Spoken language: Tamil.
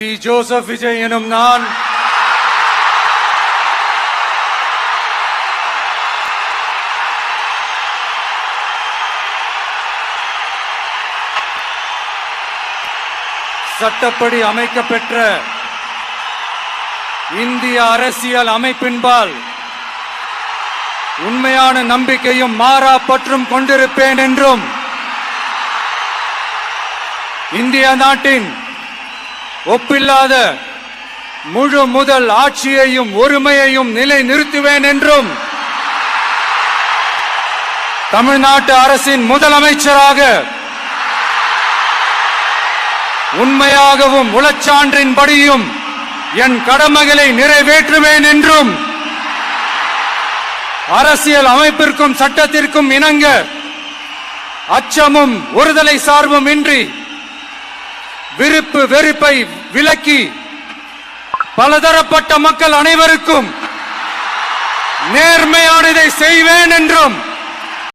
டி. ஜோசப் விஜய் எனும் நான் சட்டப்படி அமைக்கப்பெற்ற இந்திய அரசியல் அமைப்பின்பால் உண்மையான நம்பிக்கையும் மாறா பற்றும் கொண்டிருப்பேன் என்றும் இந்திய நாட்டின் ஒப்பில்லாத முழு முதல் ஆட்சியையும் ஒருமையையும் நிலை நிறுத்துவேன் என்றும் தமிழ்நாட்டு அரசின் முதலமைச்சராக உண்மையாகவும் உளச்சான்றின்படியும் என் கடமைகளை நிறைவேற்றுவேன் என்றும் அரசியல் அமைப்பிற்கும் சட்டத்திற்கும் இணங்க அச்சமும் ஒருதலை சார்பும் இன்றி விருப்பு வெறுப்பை விலக்கி பலதரப்பட்ட மக்கள் அனைவருக்கும் நேர்மையானதை செய்வேன் என்றும்